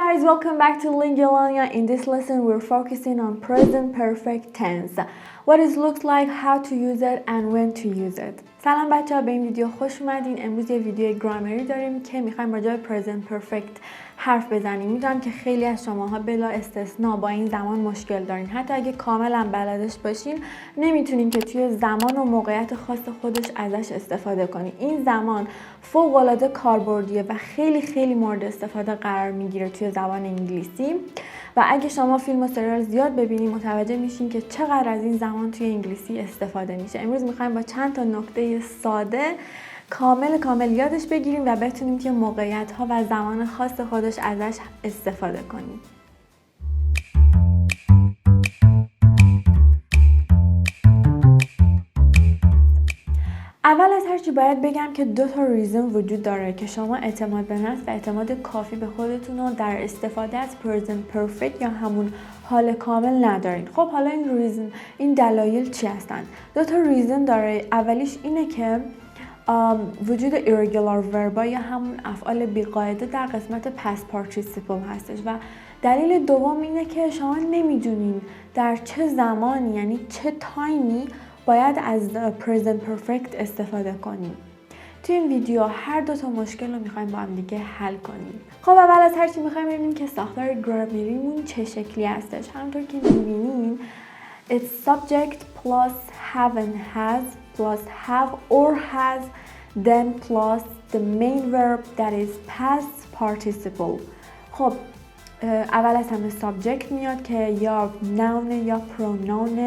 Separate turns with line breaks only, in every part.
guys, welcome back to Lingulania. In this lesson, we're focusing on present perfect tense. What it looks like, how to use it, and when to use it. سلام بچه‌ها، به این ویدیو خوش اومدین. امروز یه ویدیو گرامری داریم که میخوایم راجع به present perfect حرف بزنیم. میدونم که خیلی از شماها بلا استثنا با این زمان مشکل دارین. حتی اگه کاملا بلدش باشین، نمیتونین که توی زمان و موقعیت خاص خودش ازش استفاده کنین. این زمان فوق‌العاده کاربردیه و خیلی مورد استفاده قرار میگیره توی زبان انگلیسی. و اگه شما فیلم و سریال زیاد ببینید متوجه میشین که چقدر از این زمان توی انگلیسی استفاده میشه. امروز میخوایم با چند تا نکته ساده کامل یادش بگیریم و بتونیم که موقعیت ها و زمان خاص خودش ازش استفاده کنیم. اول از هر چی باید بگم که دو تا ریزن وجود داره که شما اعتماد به نفس و اعتماد کافی به خودتون رو در استفاده از present perfect یا همون حال کامل ندارین. خب حالا این دلایل چی هستن؟ دو تا ریزن داره. اولیش اینه که وجود irregular verb یا همون افعال بی‌قاعده در قسمت past participle هستش و دلیل دوم اینه که شما نمیدونین در چه زمانی، یعنی چه تایمی باید از present perfect استفاده کنیم. توی این ویدیو هر دو تا مشکل رو میخوایم با هم دیگه حل کنیم. خب اول از هر چی میخوایم ببینیم که ساختار گرامریمون چه شکلی هستش. همونطور که میبینین it's subject plus have and has plus have or has then plus the main verb that is past participle. خب اول از همه subject میاد که یا noun یا pronoun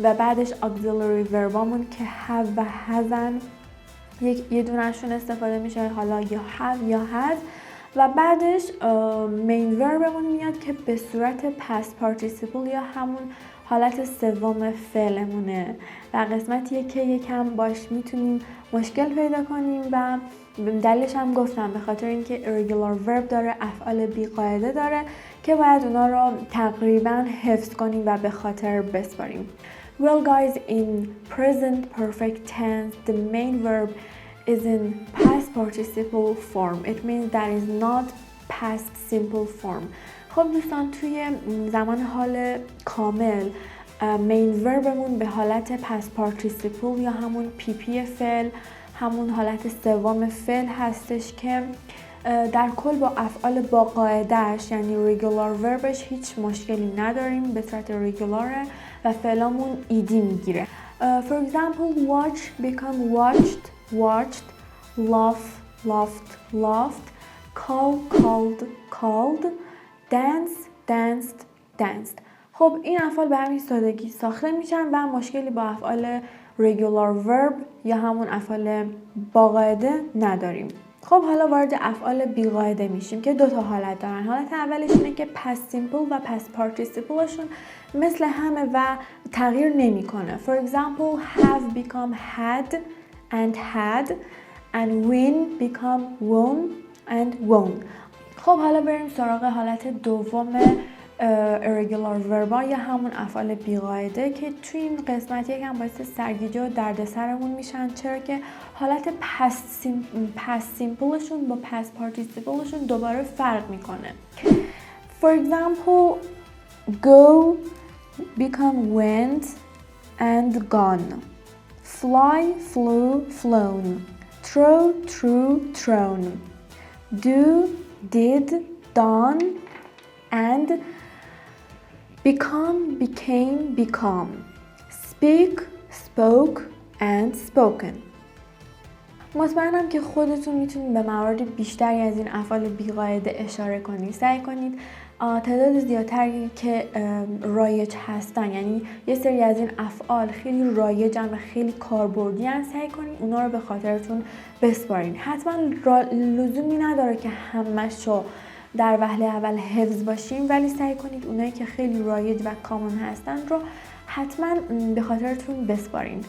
و بعدش auxiliary verbامون که have و hasن یه دونشون استفاده میشه، حالا یا have یا has، و بعدش main verbمون میاد که به صورت past participle یا همون حالت سوم فعلمونه و قسمتیه که یکم باش میتونیم مشکل پیدا کنیم و دلیلش هم گفتم به خاطر اینکه irregular verb داره، افعال بی‌قاعده داره که باید اونا رو تقریبا حفظ کنیم و به خاطر بسپاریم. Well guys, in present perfect tense, the main verb is in past participle form. It means that is not past simple form. خب دوستان، توی زمان حال کامل main verbمون به حالت past participle یا همون PP فعل، همون حالت سوم فعل هستش که در کل با افعال با قاعده‌اش یعنی regular verbش هیچ مشکلی نداریم، به صورت regular و فعلامون ایدی میگیره. For example, watch become watched, watched, laugh, laughed, laughed, call, called, called, dance, danced, danced. خب این افعال به همین سادگی ساخته میشن و مشکلی با افعال regular verb یا همون افعال با قاعده نداریم. خب حالا وارد افعال بی‌قاعده میشیم که دو تا حالت دارن. حالت اولش اینه که past simple و past participleشون مثل همه و تغییر نمیکنه. For example, have become had and had and win become won and won. خب حالا بریم سراغ حالت دوم irregular verb یا همون افعال بی‌قاعده که توی این قسمت یکم باعث سرگیجه و دردسرمون میشن، چرا که حالت past simpleشون با past participleشون دوباره فرق میکنه. For example, go become went and gone, fly flew flown, throw threw thrown, do did done and become became become, speak spoke and spoken. مطمئنم که خودتون میتونید به موارد بیشتری از این افعال بی‌قاعده اشاره کنید. سعی کنید تعداد زیادتری که رایج هستن، یعنی یه سری از این افعال خیلی رایجن و خیلی کاربردی هستن، سعی کنید اونا رو به خاطرتون بسپارین. حتما لزومی نداره که همه‌شو در وهله اول حفظ باشیم، ولی سعی کنید اونایی که خیلی رایج و کامن هستن رو حتما به خاطرتون بسپارین.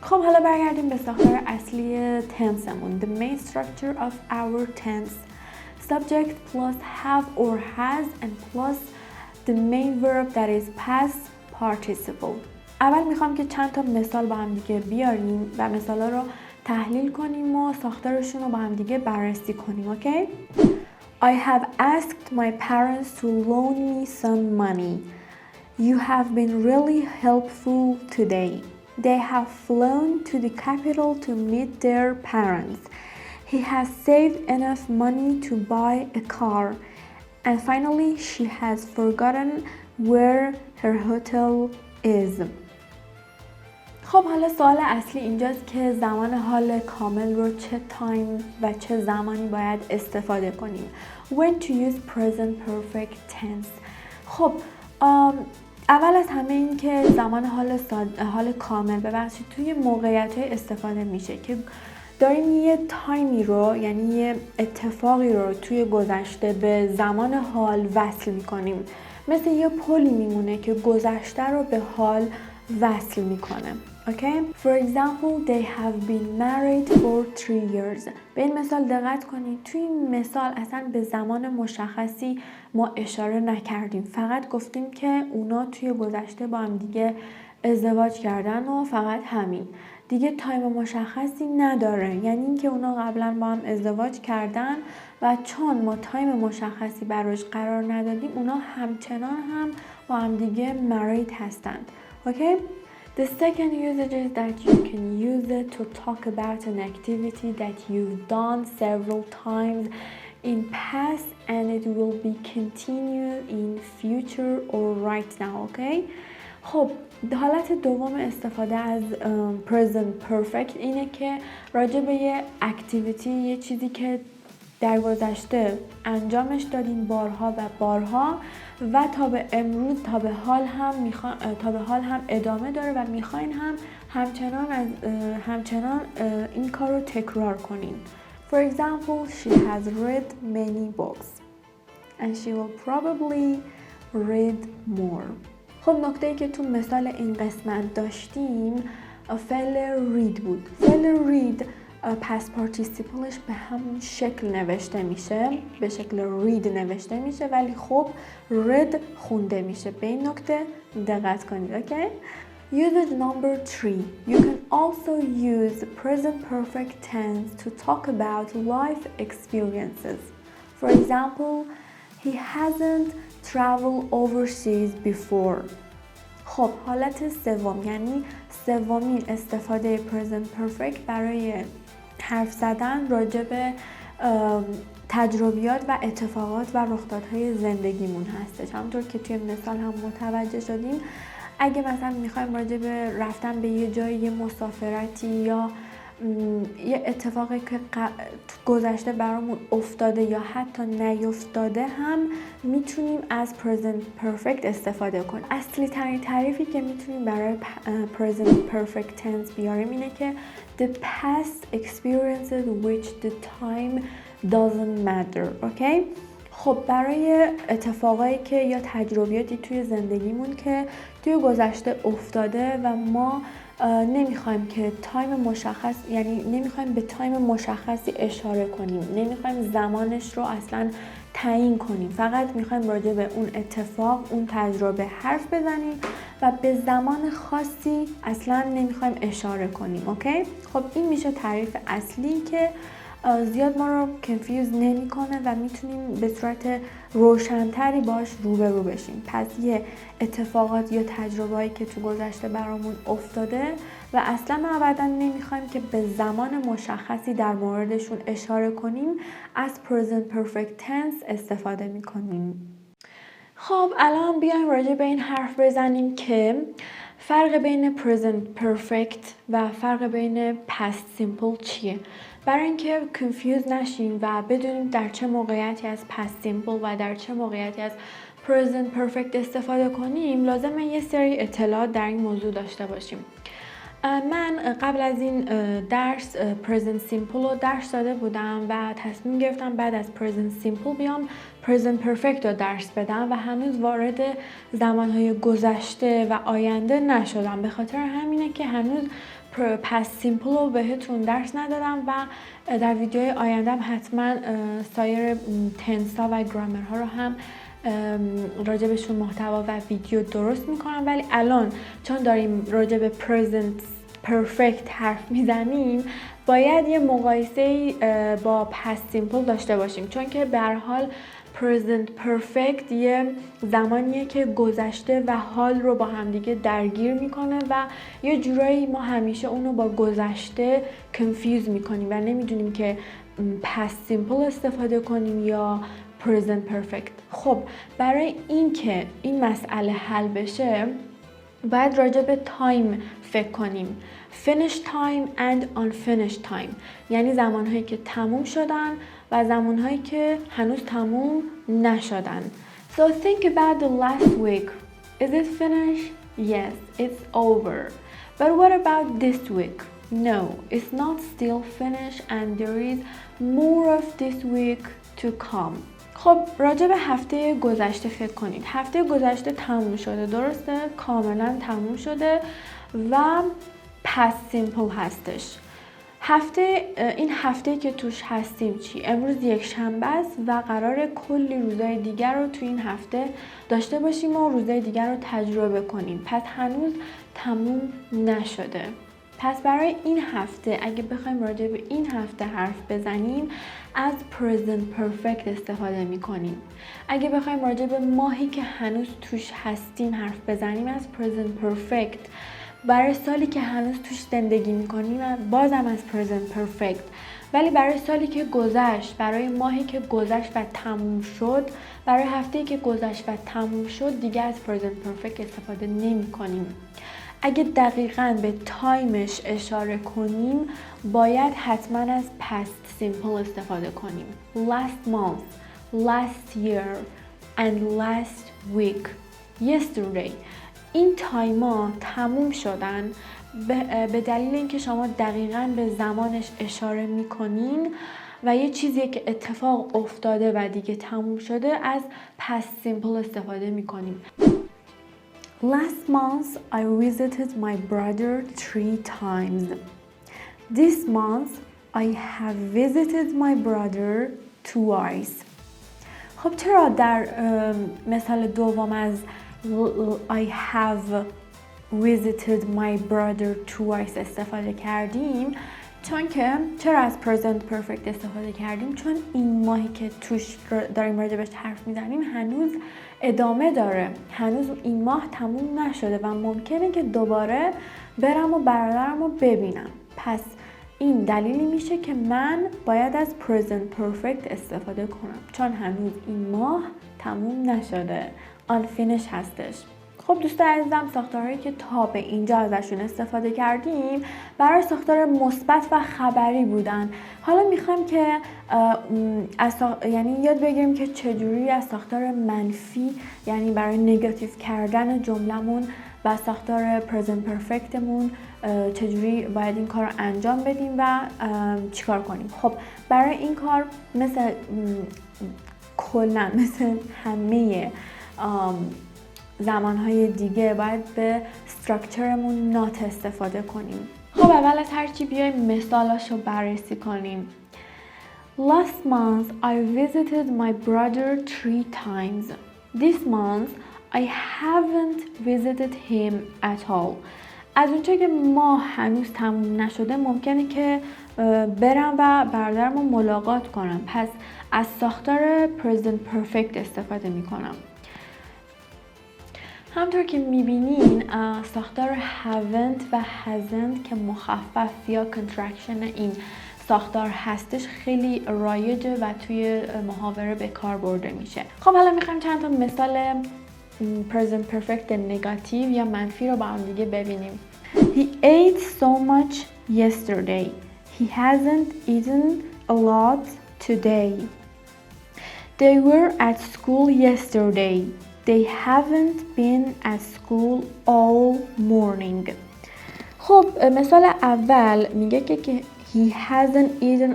خب حالا برگردیم به ساختار اصلی تنسمون. The main structure of our tense. Subject plus have or has and plus the main verb that is past participle. اول میخوام که چند تا مثال با هم دیگه بیاریم و مثالا رو تحلیل کنیم و ساختارشون رو با هم دیگه بررسی کنیم. اوکی؟ I have asked my parents to loan me some money. You have been really helpful today. They have flown to the capital to meet their parents. He has saved enough money to buy a car. And finally, she has forgotten where her hotel is. خب حالا سوال اصلی اینجاست که زمان حال کامل رو چه تایم و چه زمانی باید استفاده کنیم. When to use present perfect tense. خب اول از همه این که زمان حال کامل ببخشید توی موقعیت‌های استفاده میشه که داریم یه تایمی رو یعنی یه اتفاقی رو توی گذشته به زمان حال وصل میکنیم. مثل یه پلی میمونه که گذشته رو به حال وصل میکنه. Okay? For example, they have been married for 3 years. به این مثال دقت کنید. توی این مثال اصلا به زمان مشخصی ما اشاره نکردیم. فقط گفتیم که اونا توی گذشته با هم دیگه ازدواج کردن و فقط همین. دیگه تایم مشخصی نداره. یعنی اینکه اونا قبلا با هم ازدواج کردن و چون ما تایم مشخصی براش قرار ندادیم اونا همچنان هم با هم دیگه married هستند. Okay? The second usage is that you can use it to talk about an activity that you've done several times in past and it will be continued in future or right now, okay? خب حالت دوم استفاده از present perfect اینه که راجع به یه اکتیویتی یه چیزی که در گذشته انجامش دادیم بارها و بارها و تا به امروز تا به حال هم ادامه داره و میخواین همچنان این کار رو تکرار کنین. For example, she has read many books and she will probably read more. خب نکته‌ای که تو مثال این قسمت داشتیم فعل read بود. فعل read پس پارتیسیپلش به همون شکل نوشته میشه، به شکل read نوشته میشه ولی خب read خونده میشه. به این نکته دقت کنید. Okay? Usage number 3. You can also use present perfect tense to talk about life experiences. For example, he hasn't traveled overseas before. خب حالت سوم یعنی سومین استفاده present perfect برای حرف زدن راجع به تجربیات و اتفاقات و رخدادهای زندگیمون هستش. همونطور که توی مثال هم متوجه شدیم اگه مثلا میخوایم راجع به رفتن به یه جای یه مسافرتی یا یه اتفاقی که گذشته برامون افتاده یا حتی نیفتاده هم میتونیم از present perfect استفاده کنیم. اصلی ترین تعریفی که میتونیم برای present perfect tense بیاریم اینه که the past experiences which the time doesn't matter. Okay? خب برای اتفاقایی که یا تجربیاتی توی زندگیمون که توی گذشته افتاده و ما نمیخوایم که تایم مشخص یعنی نمیخوایم به تایم مشخصی اشاره کنیم، نمیخوایم زمانش رو اصلا تعیین کنیم، فقط میخوایم راجع به اون اتفاق اون تجربه حرف بزنیم و به زمان خاصی اصلا نمیخوایم اشاره کنیم. اوکی؟ خب این میشه تعریف اصلی که زیاد ما رو کنفیوز نمیکنه و میتونیم به صورت روشنتری باش روبرو بشیم. پس یه اتفاقات یا تجربه‌ای که تو گذشته برامون افتاده و اصلا ما ابدا نمیخوایم که به زمان مشخصی در موردشون اشاره کنیم از present perfect tense استفاده میکنیم. خب الان بیایم راجع به این حرف بزنیم که فرق بین present perfect و فرق بین past simple چیه؟ برای اینکه کنفیوز نشیم و بدونیم در چه موقعیتی از past simple و در چه موقعیتی از present perfect استفاده کنیم لازمه یه سری اطلاعات در این موضوع داشته باشیم. من قبل از این درس present simple رو درس داده بودم و تصمیم گرفتم بعد از present simple بیام present perfect رو درس بدم و هنوز وارد زمانهای گذشته و آینده نشدم. به خاطر همینه که هنوز past simple رو بهتون درس ندادم و در ویدیوهای آیندهم حتما سایر تنس ها و گرامر ها رو هم راجبشون محتوا و ویدیو درست میکنم. ولی الان چون داریم راجب present perfect حرف میزنیم باید یه مقایسه با past simple داشته باشیم، چون که به هر حال present perfect یه زمانیه که گذشته و حال رو با همدیگه درگیر میکنه و یه جورایی ما همیشه اونو با گذشته confuse میکنیم و نمیدونیم که past simple استفاده کنیم یا present perfect. خب برای این که این مسئله حل بشه باید راجع به تایم فکر کنیم. finish time and unfinished time، یعنی زمانهایی که تموم شدن و زمانهایی که هنوز تموم نشدن. So think about the last week. Is it finished? Yes, it's over. But what about this week? No, it's not still finished and there is more of this week to come. خب راجع به هفته گذشته فکر کنید. هفته گذشته تموم شده، درسته؟ کاملا تموم شده و past simple هستش. این هفته که توش هستیم چی؟ امروز یک شنبه است و قراره کلی روزای دیگر رو تو این هفته داشته باشیم و روزای دیگر رو تجربه کنیم. پس هنوز تموم نشده. پس برای این هفته اگه بخوایم راجع به این هفته حرف بزنیم از present perfect استفاده می‌کنیم. اگه بخوایم راجع به ماهی که هنوز توش هستیم حرف بزنیم از present perfect. برای سالی که هنوز توش زندگی می‌کنیم بازم از present perfect. ولی برای سالی که گذشت، برای ماهی که گذشت و تموم شد، برای هفته‌ای که گذشت و تموم شد دیگه از present perfect استفاده نمی‌کنیم. اگه دقیقاً به تایمش اشاره کنیم باید حتما از past simple استفاده کنیم. Last month, last year and last week, yesterday. این تایما تموم شدن به دلیل اینکه شما دقیقاً به زمانش اشاره میکنین و یه چیزی که اتفاق افتاده و دیگه تموم شده از past simple استفاده میکنیم. Last month I visited my brother 3 times. This month I have visited my brother twice. خب چرا در مثال دوم از I have visited my brother twice استفاده کردیم؟ چون که چرا از present perfect استفاده کردیم؟ چون این ماهی که توش داریم راجبش حرف میزنیم هنوز ادامه داره، هنوز این ماه تموم نشده و ممکنه که دوباره برم و برادرم رو ببینم. پس این دلیلی میشه که من باید از present perfect استفاده کنم چون هنوز این ماه تموم نشده، unfinished هستش. خب دوستان عزیزم، ساختارهایی که تا به اینجا ازشون استفاده کردیم برای ساختار مثبت و خبری بودن. حالا میخوایم که یعنی یاد بگیریم که چجوری از ساختار منفی، یعنی برای نگاتیو کردن جملمون و ساختار present perfectمون چجوری باید این کار رو انجام بدیم و چیکار کنیم. خب برای این کار مثل همه زمانهای دیگه باید به استراکچرمون نات استفاده کنیم. خب اول از هر چی بیایم مثالاشو بررسی کنیم. Last month I visited my brother 3 times. This month I haven't visited him at all. از اونجا که ماه هنوز تموم نشده ممکنه که برم و برادرمو ملاقات کنم. پس از ساختار present perfect استفاده میکنم. همطور که میبینین ساختار haven't و hasn't که مخفف یا contraction این ساختار هستش خیلی رایجه و توی محاوره به کار برده میشه. خب حالا میخوایم چند تا مثال present perfect نگاتیو یا منفی رو با هم دیگه ببینیم. He ate so much yesterday. He hasn't eaten a lot today. They were at school yesterday. They haven't been at school all morning. خب مثال اول میگه که he hasn't eaten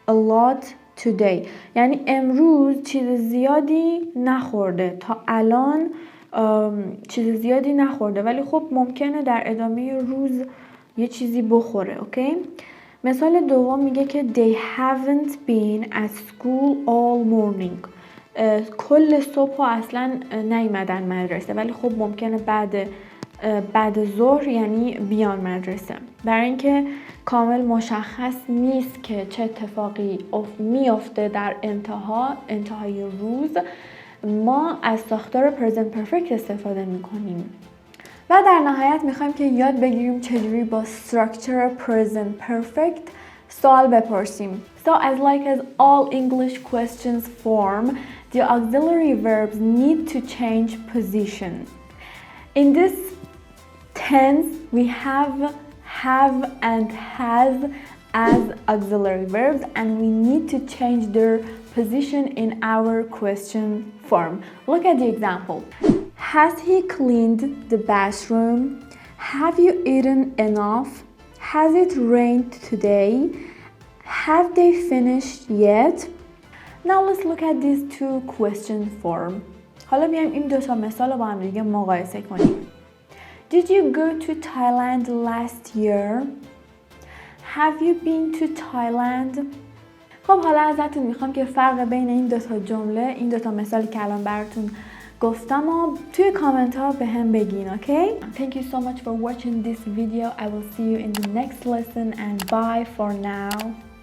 a lot today. یعنی امروز چیز زیادی نخورده. تا الان چیز زیادی نخورده ولی خب ممکنه در ادامه روز یه چیزی بخوره. اوکی؟ مثال دوم میگه که they haven't been at school all morning. کل صبح اصلا نیومدن مدرسه ولی خب ممکنه بعد بعد ظهر یعنی بیان مدرسه. برای اینکه کامل مشخص نیست که چه اتفاقی میفته در انتهای روز، ما از ساختار present perfect استفاده میکنیم. و در نهایت میخوایم که یاد بگیریم چجوری با structure present perfect سوال بپرسیم. So as all English questions form, the auxiliary verbs need to change position. In this tense, we have and has as auxiliary verbs, and we need to change their position in our question form. Look at the example. Has he cleaned the bathroom? Have you eaten enough? Has it rained today? Have they finished yet? Now let's look at these two question form. حالا بیایم این دو تا مثال رو با هم دیگه مقایسه کنیم. Did you go to Thailand last year? Have you been to Thailand? خب حالا ازتون میخوام که فرق بین این دو تا جمله، این دو تا مثالی که الان براتون گفتم و توی کامنت ها به هم بگین. Okay? Thank you so much for watching this video. I will see you in the next lesson and bye for now.